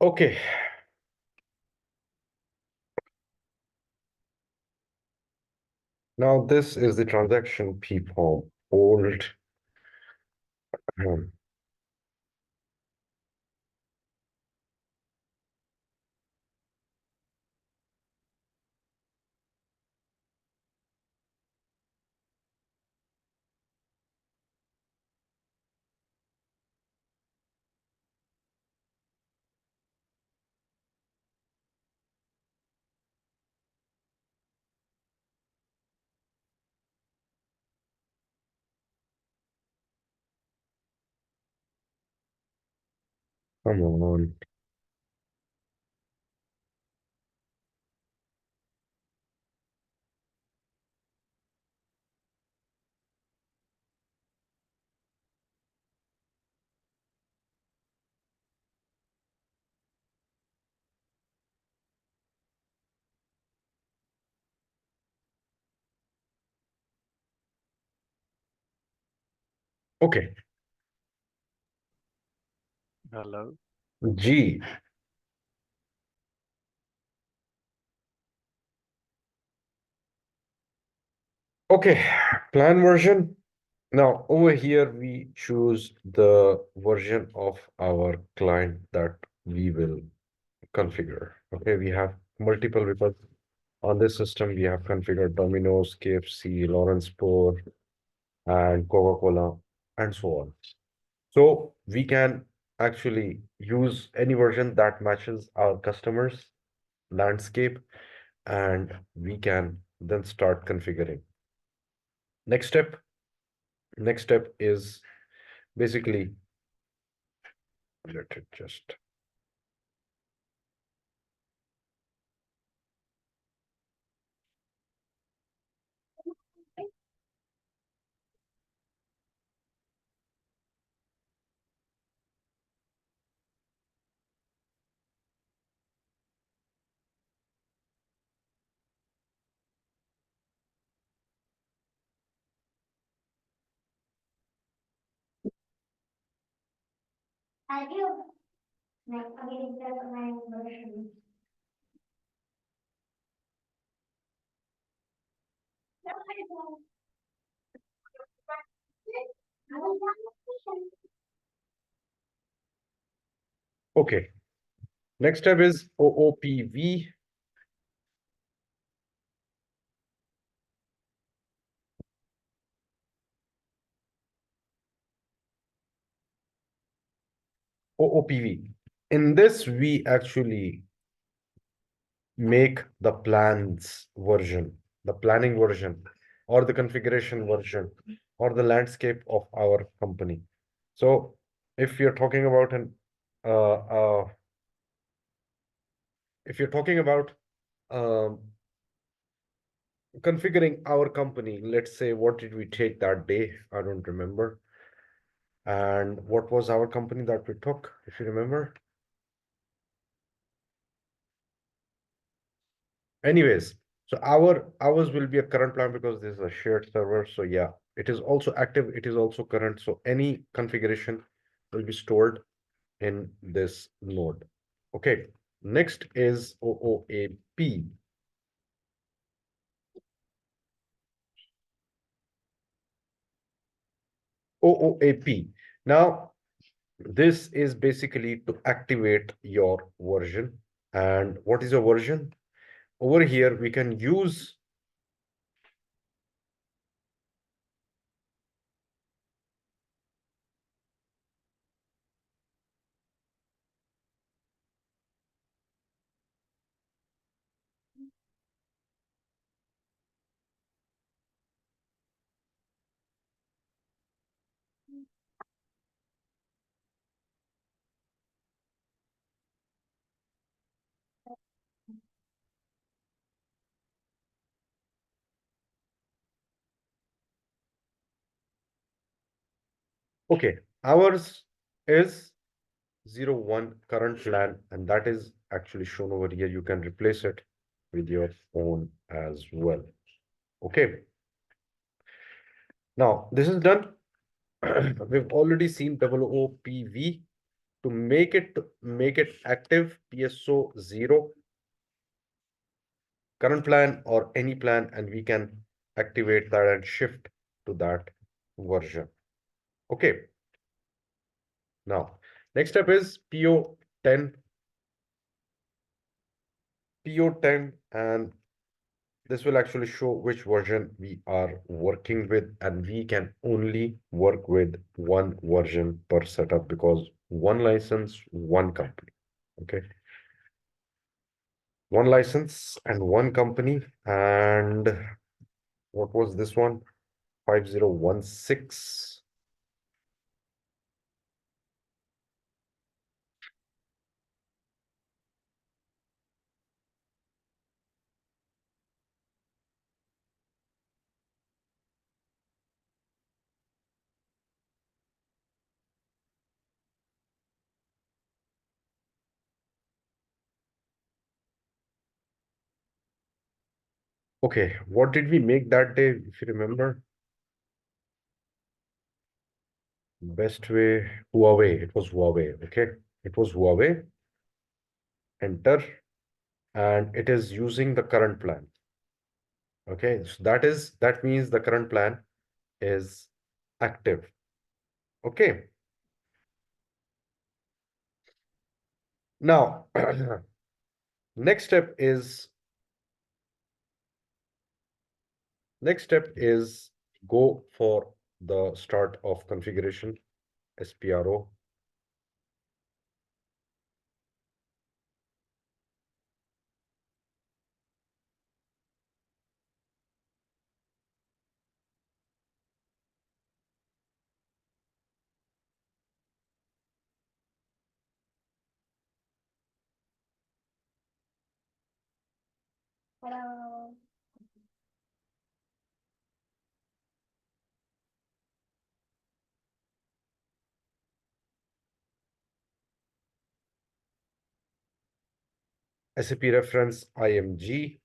Okay, now this is the transaction people hold. Hmm, Come on. Okay, Hello. G. Okay, plan version. Now, over here, we choose the version of our client that we will configure. Okay, we have multiple because on this system, we have configured Domino's, KFC, Lawrence Pour, and Coca-Cola, and so on. So we can actually use any version that matches our customers' landscape, and we can then start configuring. Next step, next step is basically, let it just, okay. Next step is OOPV. OOPV. In this, we actually make the plans version, the planning version, or the configuration version, or the landscape of our company. So if you're talking about an uh, uh, if you're talking about um, configuring our company, let's say what did we take that day? I don't remember. And what was our company that we took, if you remember? Anyways, so ours will be a current plan because this is a shared server. So yeah, it is also active, it is also current. So any configuration will be stored in this node. Okay, next is OOAP. OOAP. Now, this is basically to activate your version. And what is your version? Over here, we can use. Okay, ours is 01 current plan, and that is actually shown over here. You can replace it with your phone as well. Okay, now this is done. We've already seen OOPV. To make it active, PSO 0, current plan or any plan, and we can activate that and shift to that version. Okay. Now, next step is PO10, PO10, and this will actually show which version we are working with, and we can only work with one version per setup because one license, one company. Okay. One license and one company. And what was this one? 5016. Okay, what did we make that day, if you remember? Best way, Huawei. It was Huawei. Okay, it was Huawei. Enter, and it is using the current plan. Okay, so that means the current plan is active. Okay, now next step is next step is go for the start of configuration, SPRO. SAP reference IMG.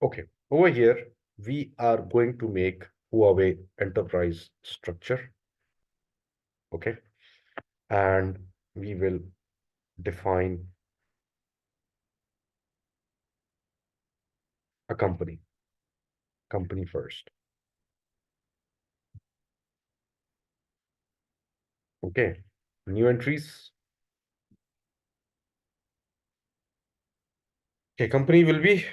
Okay, over here, we are going to make Huawei enterprise structure. Okay, and we will define a company first. Okay, new entries. Okay, company will be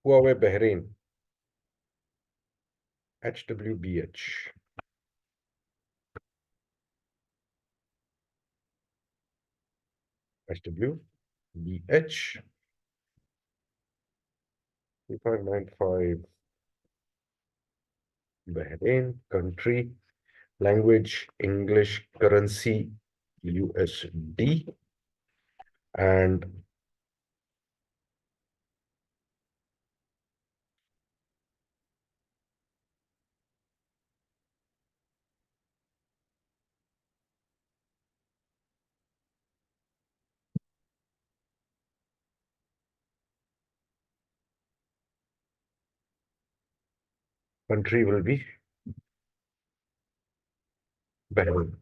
Huawei Bahrain, HWBH, HWBH, 3595, Bahrain, country, language, English, currency, USD, and country will be Bahrain.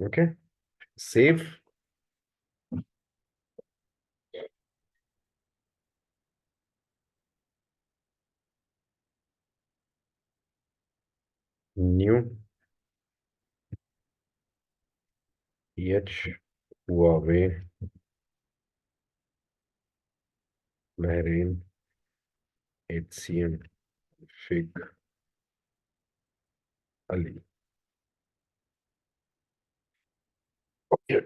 Okay, save, new, EH, Huawei, Bahrain, HCM, Fig, Ali. Okay.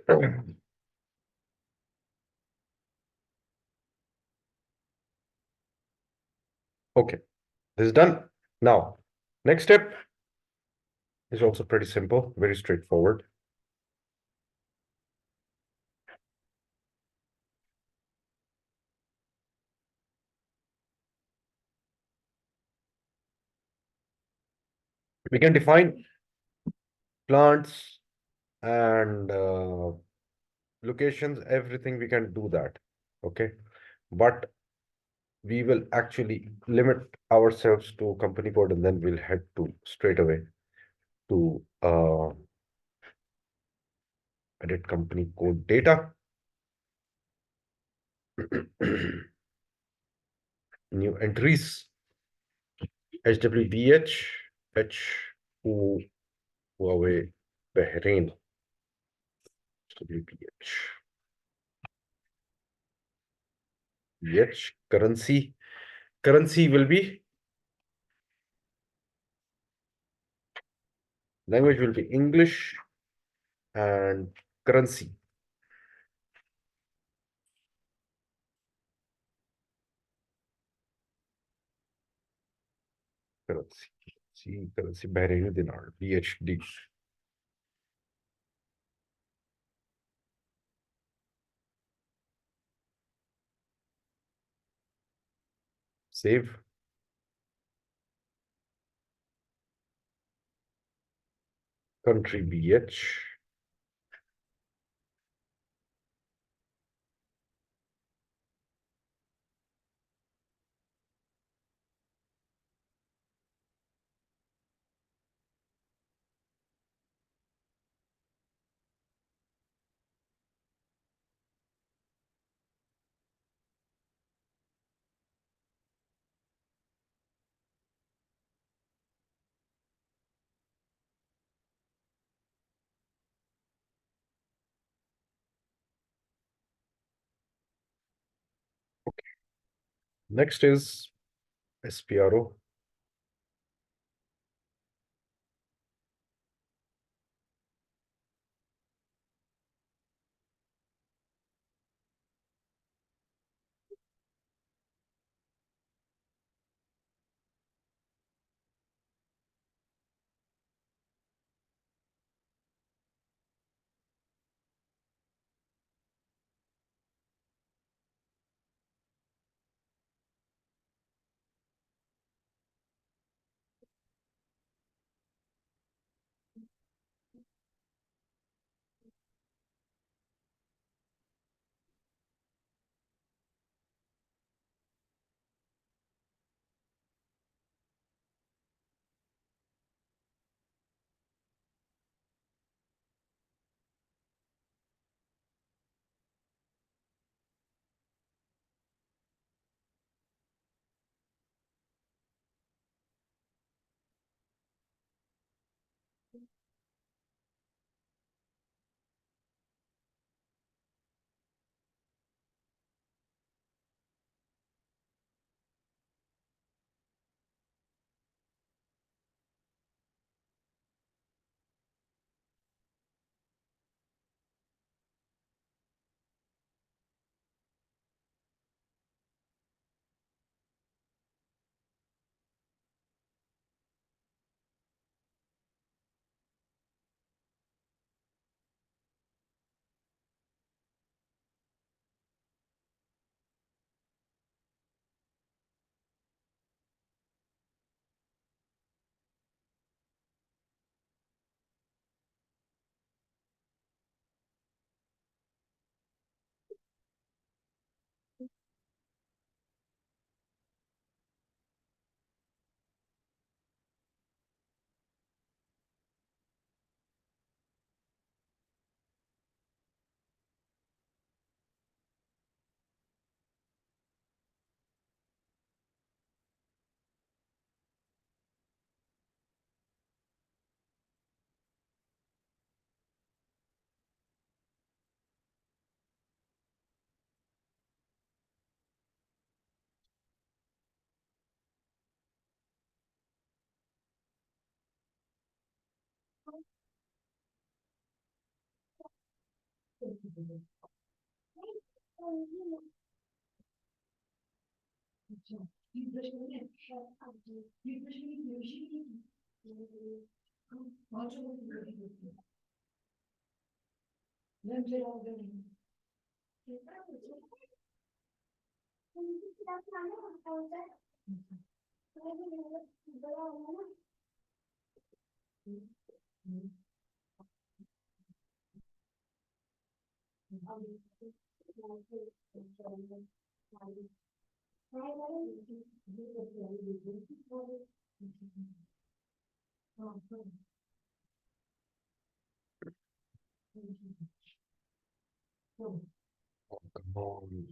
Okay, this is done. Now, next step is also pretty simple, very straightforward. We can define plants and locations, everything we can do that. Okay. But we will actually limit ourselves to company code and then we'll head to straight away to edit company code data. New entries, HWBH, H, Huawei, Bahrain, HWBH, BH, currency will be, language will be English and currency, currency, Bahraini dinar, BHD. Save, country BH, next is SPRO. Oh, come on.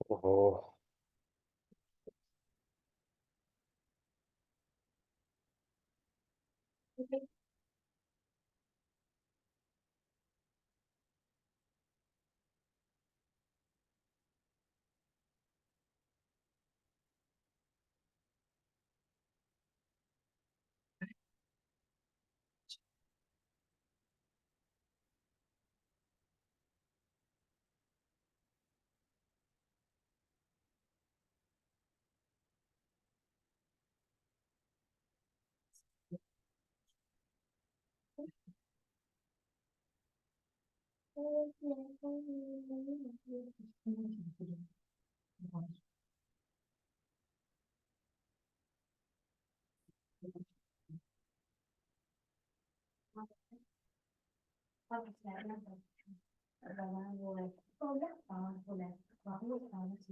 Oh,